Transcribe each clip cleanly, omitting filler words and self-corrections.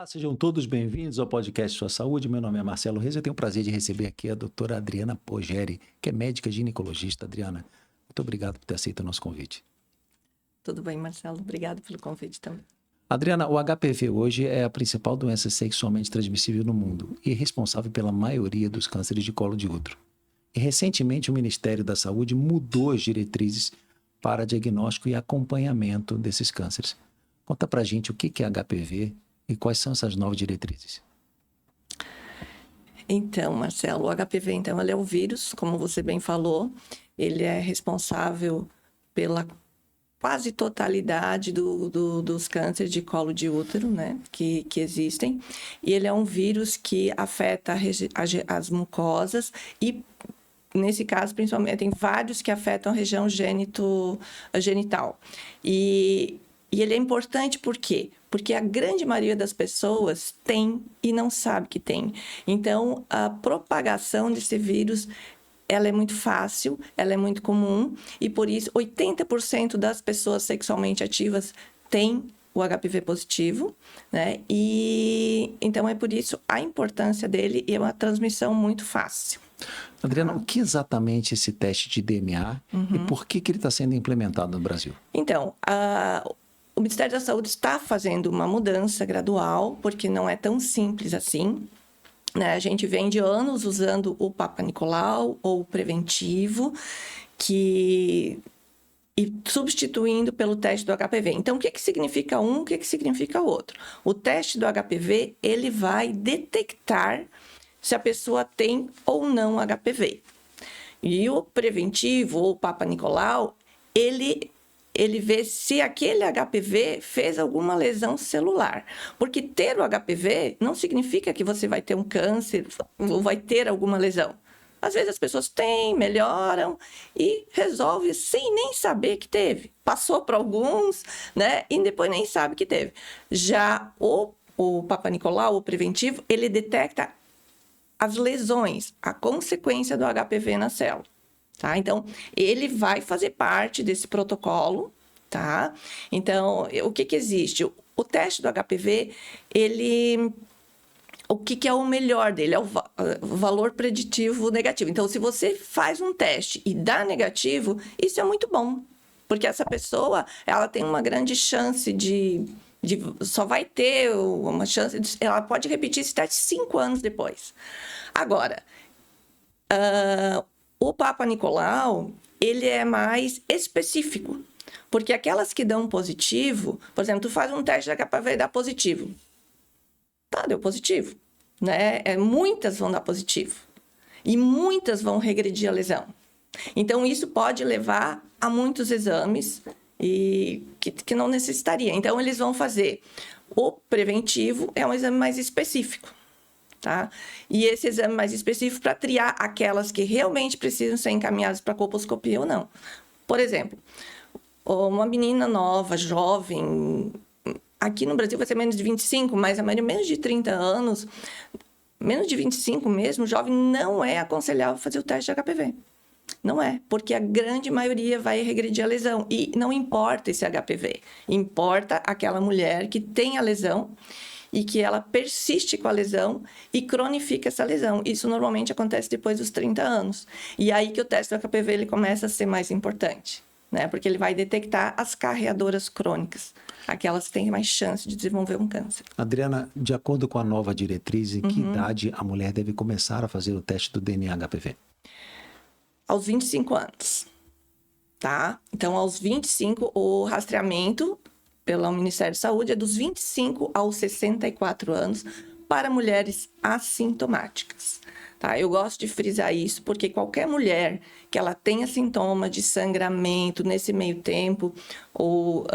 Sejam todos bem-vindos ao podcast Sua Saúde. Meu nome é Marcelo Reis. Eu tenho o prazer de receber aqui a doutora Adriana Pogeri, que é médica ginecologista. Adriana, muito obrigado por ter aceito o nosso convite. Tudo bem, Marcelo. Obrigado pelo convite também. Adriana, o HPV hoje é a principal doença sexualmente transmissível no mundo e responsável pela maioria dos cânceres de colo de útero. E recentemente o Ministério da Saúde mudou as diretrizes para diagnóstico e acompanhamento desses cânceres. Conta pra gente o que é HPV e quais são essas novas diretrizes. Então, Marcelo, o HPV, ele é o vírus, como você bem falou. Ele é responsável pela quase totalidade dos cânceres de colo de útero, né, que existem. E ele é um vírus que afeta as mucosas e, nesse caso, principalmente, tem vários que afetam a região genital. E ele é importante por quê? Porque a grande maioria das pessoas tem e não sabe que tem. Então, a propagação desse vírus, ela é muito fácil, ela é muito comum, e por isso 80% das pessoas sexualmente ativas têm o HPV positivo, né? E então é por isso a importância dele e é uma transmissão muito fácil. Adriana, o que exatamente é esse teste de DNA e por que ele está sendo implementado no Brasil? Então, o Ministério da Saúde está fazendo uma mudança gradual, porque não é tão simples assim. Né? A gente vem de anos usando o Papa Nicolau ou o preventivo, e substituindo pelo teste do HPV. Então, o que significa um, o que significa outro? O teste do HPV, ele vai detectar se a pessoa tem ou não HPV. E o preventivo, ou o Papa Nicolau, ele vê se aquele HPV fez alguma lesão celular. Porque ter o HPV não significa que você vai ter um câncer ou vai ter alguma lesão. Às vezes as pessoas têm, melhoram e resolve sem nem saber que teve. Passou para alguns, né? E depois nem sabe que teve. Já o Papa Nicolau, o preventivo, ele detecta as lesões, a consequência do HPV na célula. Tá? Então, ele vai fazer parte desse protocolo, tá? Então, o que existe? O teste do HPV, o que é o melhor dele? É o valor preditivo negativo. Então, se você faz um teste e dá negativo, isso é muito bom, porque essa pessoa, ela tem uma grande chance só vai ter uma chance, ela pode repetir esse teste 5 anos depois. Agora, o Papa Nicolau, ele é mais específico, porque aquelas que dão positivo, por exemplo, tu faz um teste de HPV e dá positivo. Tá, deu positivo, né? Muitas vão dar positivo e muitas vão regredir a lesão. Então, isso pode levar a muitos exames e que não necessitaria. Então, eles vão fazer o preventivo, é um exame mais específico. Tá? E esse exame mais específico para triar aquelas que realmente precisam ser encaminhadas para colposcopia ou não. Por exemplo, uma menina nova, jovem, aqui no Brasil vai ser menos de 25, mas a maioria menos de 30 anos, menos de 25 mesmo, jovem, não é aconselhável fazer o teste de HPV. Não é, porque a grande maioria vai regredir a lesão. E não importa esse HPV, importa aquela mulher que tem a lesão e que ela persiste com a lesão e cronifica essa lesão. Isso normalmente acontece depois dos 30 anos. E aí que o teste do HPV ele começa a ser mais importante, né? Porque ele vai detectar as carreadoras crônicas, aquelas que têm mais chance de desenvolver um câncer. Adriana, de acordo com a nova diretriz, em que idade a mulher deve começar a fazer o teste do DNA HPV? Aos 25 anos, tá? Então, aos 25, o rastreamento pelo Ministério da Saúde é dos 25 aos 64 anos para mulheres assintomáticas. Tá? Eu gosto de frisar isso porque qualquer mulher que ela tenha sintoma de sangramento nesse meio tempo ou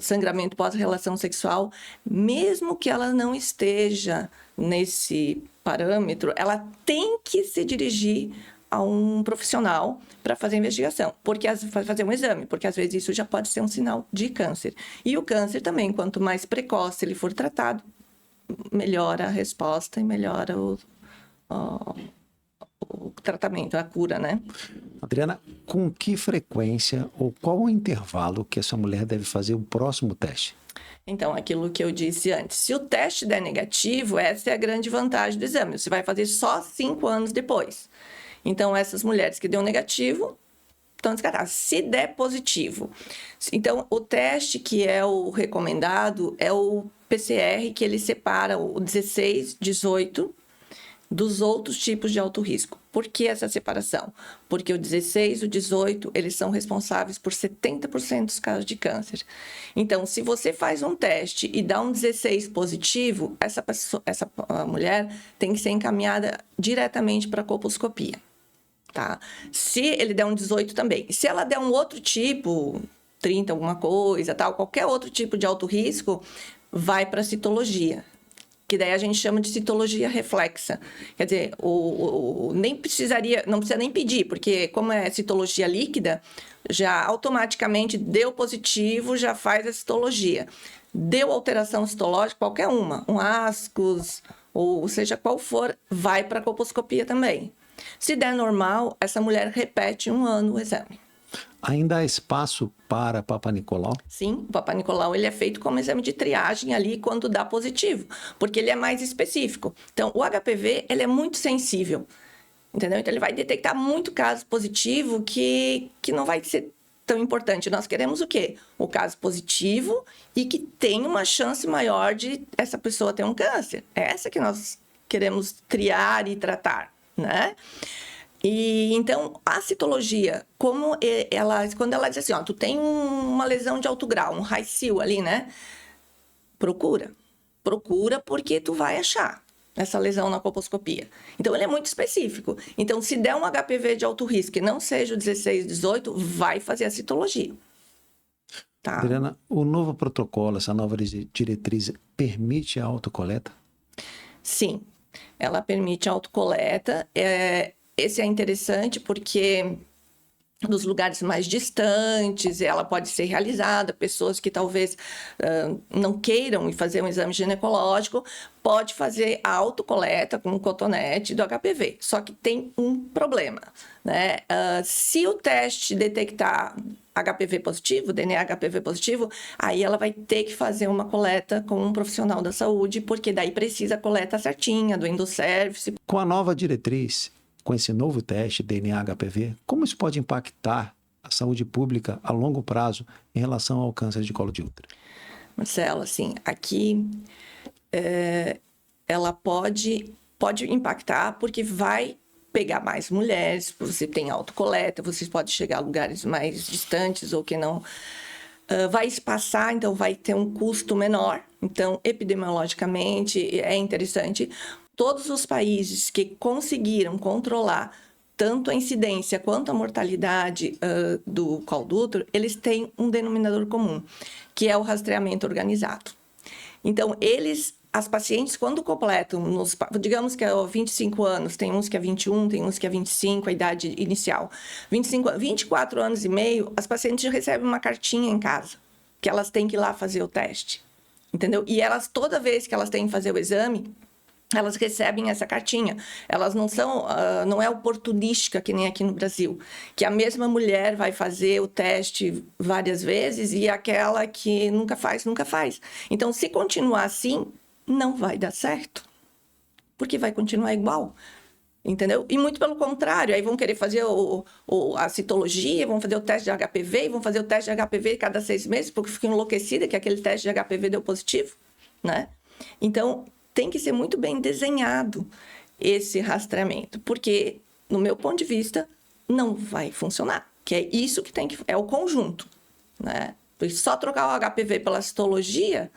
sangramento pós-relação sexual, mesmo que ela não esteja nesse parâmetro, ela tem que se dirigir a um profissional para fazer a investigação, fazer um exame, porque às vezes isso já pode ser um sinal de câncer. E o câncer também, quanto mais precoce ele for tratado, melhora a resposta e melhora o tratamento, a cura, né? Adriana, com que frequência ou qual o intervalo que essa mulher deve fazer o próximo teste? Então, aquilo que eu disse antes, se o teste der negativo, essa é a grande vantagem do exame. Você vai fazer só 5 anos depois. Então, essas mulheres que deu negativo, estão descartadas. Se der positivo. Então, o teste que é o recomendado é o PCR, que ele separa o 16, 18 dos outros tipos de alto risco. Por que essa separação? Porque o 16 e o 18, eles são responsáveis por 70% dos casos de câncer. Então, se você faz um teste e dá um 16 positivo, essa mulher tem que ser encaminhada diretamente para a colposcopia. Tá? Se ele der um 18 também. Se ela der um outro tipo, 30 alguma coisa, tal, qualquer outro tipo de alto risco, vai para a citologia, que daí a gente chama de citologia reflexa. Quer dizer, nem precisaria, não precisa nem pedir, porque como é citologia líquida, já automaticamente deu positivo, já faz a citologia. Deu alteração citológica, qualquer uma, um ascos, ou seja qual for, vai para a colposcopia também. Se der normal, essa mulher repete 1 ano o exame. Ainda há espaço para Papa Nicolau? Sim, o Papa Nicolau ele é feito como exame de triagem ali quando dá positivo, porque ele é mais específico. Então, o HPV ele é muito sensível, entendeu? Então, ele vai detectar muito caso positivo que não vai ser tão importante. Nós queremos o quê? O caso positivo e que tem uma chance maior de essa pessoa ter um câncer. É essa que nós queremos triar e tratar, né? E então a citologia, quando ela diz assim, ó, tu tem uma lesão de alto grau, um raio ali, né? Procura porque tu vai achar essa lesão na colposcopia. Então ele é muito específico. Então se der um HPV de alto risco e não seja o 16, 18, vai fazer a citologia. Tá? Adriana, o novo protocolo, essa nova diretriz, permite a autocoleta? Sim, ela permite a autocoleta. Esse é interessante porque nos lugares mais distantes ela pode ser realizada, pessoas que talvez não queiram ir fazer um exame ginecológico, pode fazer a autocoleta com um cotonete do HPV. Só que tem um problema, né? Se o teste detectar HPV positivo, DNA HPV positivo, aí ela vai ter que fazer uma coleta com um profissional da saúde, porque daí precisa a coleta certinha do endocervice. Com a nova diretriz, com esse novo teste DNA HPV, como isso pode impactar a saúde pública a longo prazo em relação ao câncer de colo de útero? Marcelo, assim, aqui ela pode impactar porque vai pegar mais mulheres, você tem autocoleta, você pode chegar a lugares mais distantes ou que não. Vai espaçar, então vai ter um custo menor. Então, epidemiologicamente, é interessante. Todos os países que conseguiram controlar tanto a incidência quanto a mortalidade do colo do útero, eles têm um denominador comum, que é o rastreamento organizado. Então, as pacientes, quando completam, digamos que é 25 anos, tem uns que é 21, tem uns que é 25, a idade inicial. 24 anos e meio, as pacientes recebem uma cartinha em casa, que elas têm que ir lá fazer o teste, entendeu? E elas, toda vez que elas têm que fazer o exame, elas recebem essa cartinha. Elas não é oportunística que nem aqui no Brasil, que a mesma mulher vai fazer o teste várias vezes e aquela que nunca faz. Então, se continuar assim, não vai dar certo, porque vai continuar igual, entendeu? E muito pelo contrário, aí vão querer fazer a citologia, vão fazer o teste de HPV, e vão fazer o teste de HPV cada 6 meses, porque ficam enlouquecidas que aquele teste de HPV deu positivo, né? Então, tem que ser muito bem desenhado esse rastreamento, porque, no meu ponto de vista, não vai funcionar, que é isso que é o conjunto, né? Porque só trocar o HPV pela citologia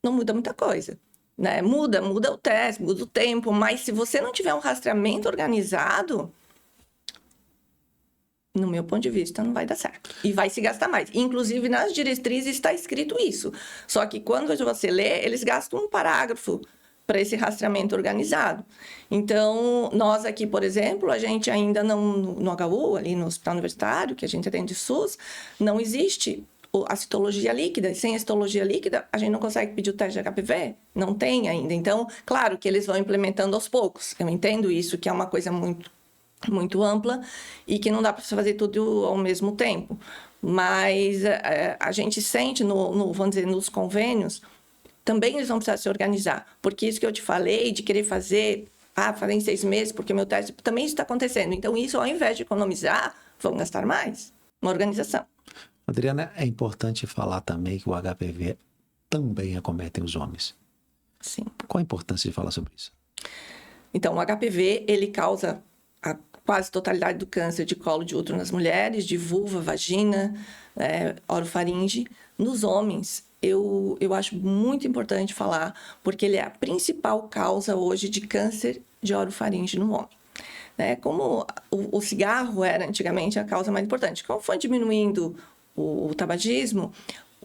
não muda muita coisa, né? Muda o teste, muda o tempo, mas se você não tiver um rastreamento organizado, no meu ponto de vista, não vai dar certo. E vai se gastar mais. Inclusive, nas diretrizes está escrito isso. Só que quando você lê, eles gastam um parágrafo para esse rastreamento organizado. Então, nós aqui, por exemplo, a gente ainda não, no HU, ali no Hospital Universitário, que a gente atende SUS, não existe a citologia líquida. E sem a citologia líquida, a gente não consegue pedir o teste de HPV. Não tem ainda. Então, claro que eles vão implementando aos poucos. Eu entendo isso, que é uma coisa muito muito ampla e que não dá para fazer tudo ao mesmo tempo. Mas a gente sente, vamos dizer, nos convênios, também eles vão precisar se organizar. Porque isso que eu te falei, de querer fazer em 6 meses, porque meu teste também está acontecendo. Então, isso, ao invés de economizar, vão gastar mais. Uma organização. Adriana, é importante falar também que o HPV também acometem os homens. Sim. Qual a importância de falar sobre isso? Então, o HPV, ele causa a quase totalidade do câncer de colo de útero nas mulheres, de vulva, vagina, orofaringe. Nos homens, eu acho muito importante falar, porque ele é a principal causa hoje de câncer de orofaringe no homem. Como o cigarro era antigamente a causa mais importante, como foi diminuindo o tabagismo,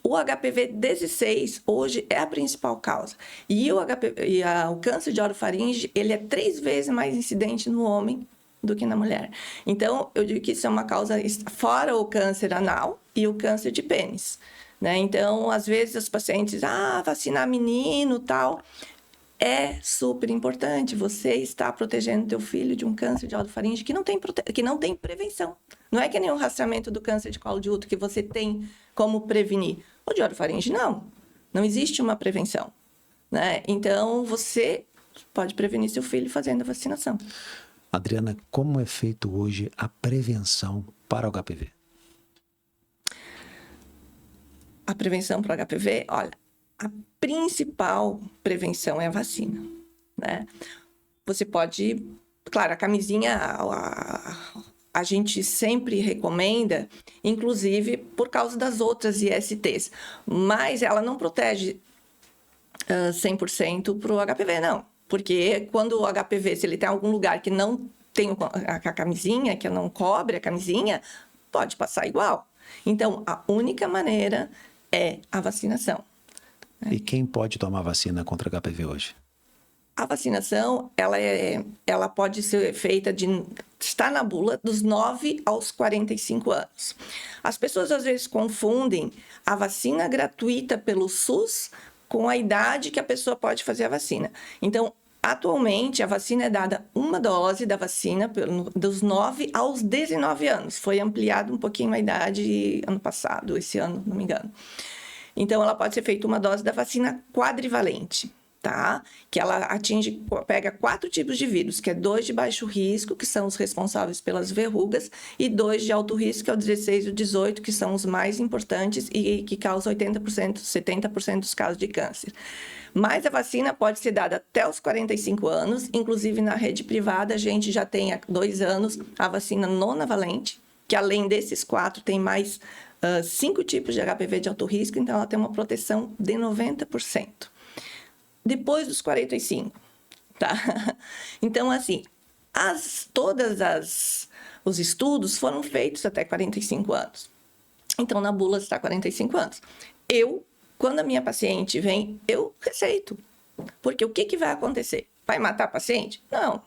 o HPV 16 hoje é a principal causa. E o câncer de orofaringe, ele é 3 vezes mais incidente no homem do que na mulher. Então, eu digo que isso é uma causa fora o câncer anal e o câncer de pênis. Então, às vezes, os pacientes, vacinar menino, tal. É super importante. Você está protegendo teu filho de um câncer de orofaringe que não tem prevenção. Não é que nem o rastreamento do câncer de colo de útero que você tem como prevenir. O de orofaringe, não. Não existe uma prevenção. Então, você pode prevenir seu filho fazendo a vacinação. Adriana, como é feito hoje a prevenção para o HPV? A prevenção para o HPV, olha, a principal prevenção é a vacina, Você pode... Claro, a camisinha, a gente sempre recomenda, inclusive por causa das outras ISTs, mas ela não protege 100% para o HPV, não. Porque quando o HPV, se ele tem algum lugar que não tem a camisinha, que não cobre a camisinha, pode passar igual. Então, a única maneira é a vacinação. E quem pode tomar vacina contra HPV hoje? A vacinação, ela pode ser feita está na bula dos 9 aos 45 anos. As pessoas às vezes confundem a vacina gratuita pelo SUS com a idade que a pessoa pode fazer a vacina. Então, atualmente, a vacina é dada uma dose da vacina dos 9 aos 19 anos. Foi ampliado um pouquinho a idade ano passado, esse ano, não me engano. Então, ela pode ser feita uma dose da vacina quadrivalente, que ela pega 4 tipos de vírus, que é 2 de baixo risco, que são os responsáveis pelas verrugas, e 2 de alto risco, que é o 16 e o 18, que são os mais importantes e que causam 80%, 70% dos casos de câncer. Mas a vacina pode ser dada até os 45 anos, inclusive na rede privada, a gente já tem há 2 anos a vacina nonavalente, que além desses 4 tem mais 5 tipos de HPV de alto risco, então ela tem uma proteção de 90%. Depois dos 45, Então, assim, os estudos foram feitos até 45 anos. Então, na bula está 45 anos. Quando a minha paciente vem, eu receito. Porque o que vai acontecer? Vai matar a paciente? Não.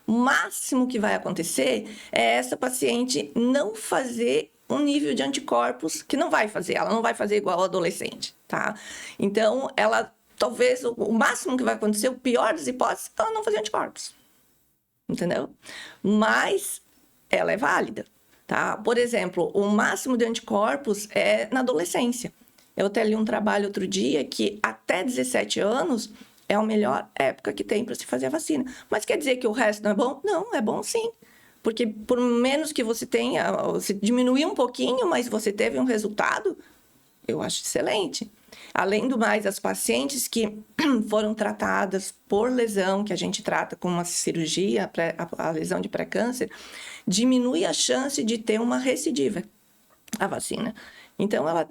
O máximo que vai acontecer é essa paciente não fazer um nível de anticorpos que ela não vai fazer igual ao adolescente, Então, talvez o máximo que vai acontecer, o pior das hipóteses, ela não fazer anticorpos. Entendeu? Mas ela é válida, Por exemplo, o máximo de anticorpos é na adolescência. Eu até li um trabalho outro dia que até 17 anos é a melhor época que tem para se fazer a vacina. Mas quer dizer que o resto não é bom? Não, é bom sim. Porque por menos que você tenha, você diminuiu um pouquinho, mas você teve um resultado, eu acho excelente. Além do mais, as pacientes que foram tratadas por lesão, que a gente trata com uma cirurgia, a lesão de pré-câncer, diminui a chance de ter uma recidiva, a vacina. Então, ela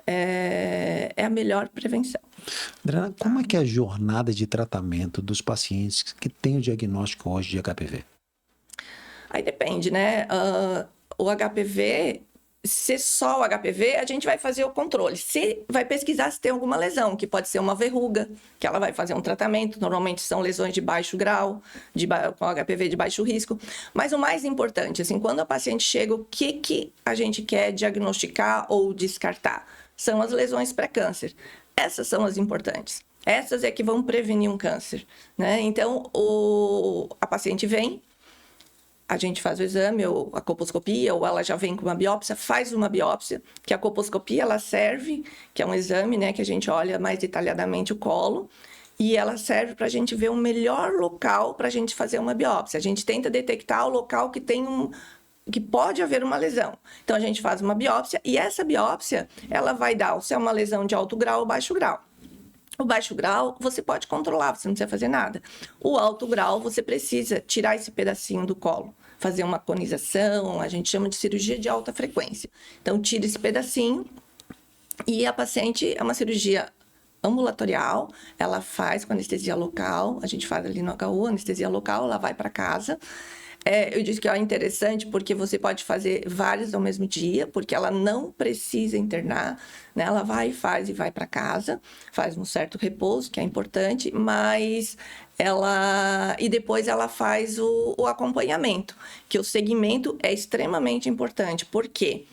é a melhor prevenção. Adriana, como é que é a jornada de tratamento dos pacientes que têm o diagnóstico hoje de HPV? Aí depende, o HPV... Se só o HPV, a gente vai fazer o controle. Se vai pesquisar se tem alguma lesão, que pode ser uma verruga, que ela vai fazer um tratamento. Normalmente são lesões de baixo grau, com HPV de baixo risco. Mas o mais importante, assim, quando a paciente chega, o que a gente quer diagnosticar ou descartar? São as lesões pré-câncer. Essas são as importantes. Essas é que vão prevenir um câncer, Então, a paciente vem, a gente faz o exame, ou a colposcopia, ou ela já vem com uma biópsia, faz uma biópsia, que a colposcopia ela serve, que é um exame, né, que a gente olha mais detalhadamente o colo, e ela serve para a gente ver o melhor local para a gente fazer uma biópsia. A gente tenta detectar o local que que pode haver uma lesão. Então, a gente faz uma biópsia, e essa biópsia, ela vai dar se é uma lesão de alto grau ou baixo grau. O baixo grau, você pode controlar, você não precisa fazer nada. O alto grau, você precisa tirar esse pedacinho do colo, fazer uma conização, a gente chama de cirurgia de alta frequência. Então, tira esse pedacinho e a paciente é uma cirurgia ambulatorial, ela faz com anestesia local, a gente faz ali no HU, anestesia local, ela vai para casa. Eu disse que é interessante porque você pode fazer várias ao mesmo dia, porque ela não precisa internar, né? Ela vai e faz e vai para casa, faz um certo repouso, que é importante, mas e depois ela faz o acompanhamento, que o segmento é extremamente importante. Por quê?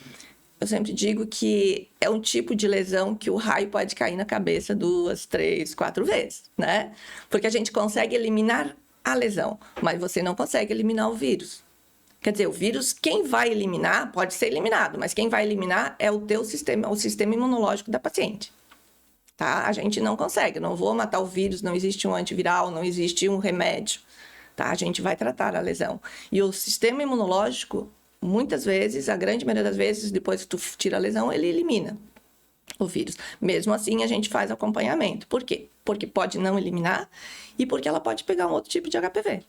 Eu sempre digo que é um tipo de lesão que o raio pode cair na cabeça 2, 3, 4 vezes, né? Porque a gente consegue eliminar a lesão, mas você não consegue eliminar o vírus. Quer dizer, o vírus, quem vai eliminar, pode ser eliminado, mas quem vai eliminar é o teu sistema, o sistema imunológico da paciente. Tá? A gente não consegue, não vou matar o vírus, não existe um antiviral, não existe um remédio. Tá? A gente vai tratar a lesão. E o sistema imunológico, muitas vezes, a grande maioria das vezes, depois que tu tira a lesão, ele elimina o vírus. Mesmo assim, a gente faz acompanhamento. Por quê? Porque pode não eliminar e porque ela pode pegar um outro tipo de HPV.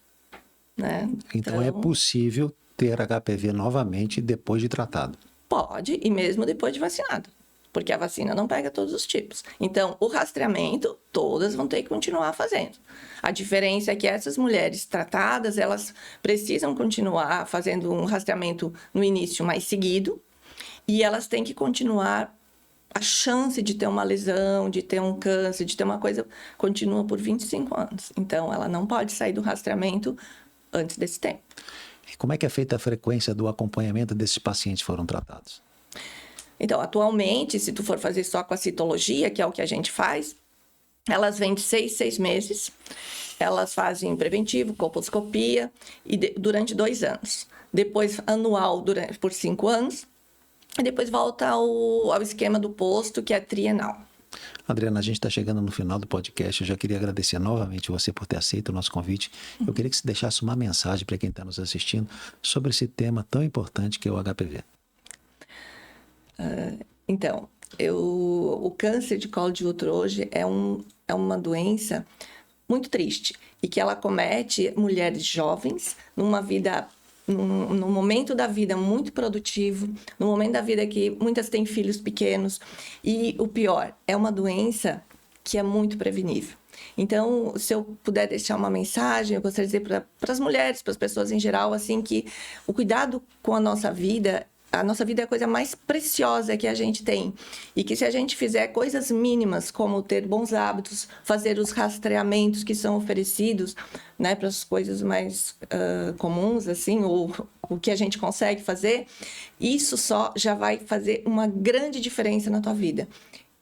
Né? Então é possível ter HPV novamente depois de tratado? Pode, e mesmo depois de vacinado. Porque a vacina não pega todos os tipos. Então, o rastreamento, todas vão ter que continuar fazendo. A diferença é que essas mulheres tratadas, elas precisam continuar fazendo um rastreamento no início mais seguido, e elas têm que continuar. A chance de ter uma lesão, de ter um câncer, de ter uma coisa, continua por 25 anos. Então, ela não pode sair do rastreamento antes desse tempo. E como é que é feita a frequência do acompanhamento desses pacientes que foram tratados? Então, atualmente, se tu for fazer só com a citologia, que é o que a gente faz, elas vêm de 6 meses, elas fazem preventivo, colposcopia, e durante 2 anos. Depois, anual por 5 anos, e depois volta ao esquema do posto, que é trienal. Adriana, a gente está chegando no final do podcast. Eu já queria agradecer novamente você por ter aceito o nosso convite. Eu queria que você deixasse uma mensagem para quem está nos assistindo sobre esse tema tão importante que é o HPV. Então, o câncer de colo de útero hoje é uma doença muito triste e que ela acomete mulheres jovens num momento da vida muito produtivo, no momento da vida que muitas têm filhos pequenos. E o pior, é uma doença que é muito prevenível. Então, se eu puder deixar uma mensagem, eu gostaria de dizer para as mulheres, para as pessoas em geral, assim, que o cuidado com a nossa vida é a coisa mais preciosa que a gente tem. E que se a gente fizer coisas mínimas, como ter bons hábitos, fazer os rastreamentos que são oferecidos, né, para as coisas mais comuns, assim, ou o que a gente consegue fazer, isso só já vai fazer uma grande diferença na tua vida.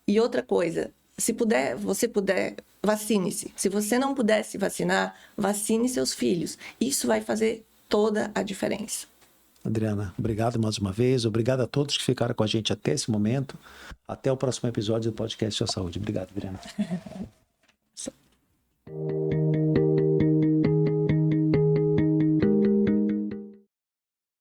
E outra coisa, se você puder, vacine-se. Se você não puder se vacinar, vacine seus filhos. Isso vai fazer toda a diferença. Adriana, obrigado mais uma vez. Obrigado a todos que ficaram com a gente até esse momento. Até o próximo episódio do podcast Sua Saúde. Obrigado, Adriana.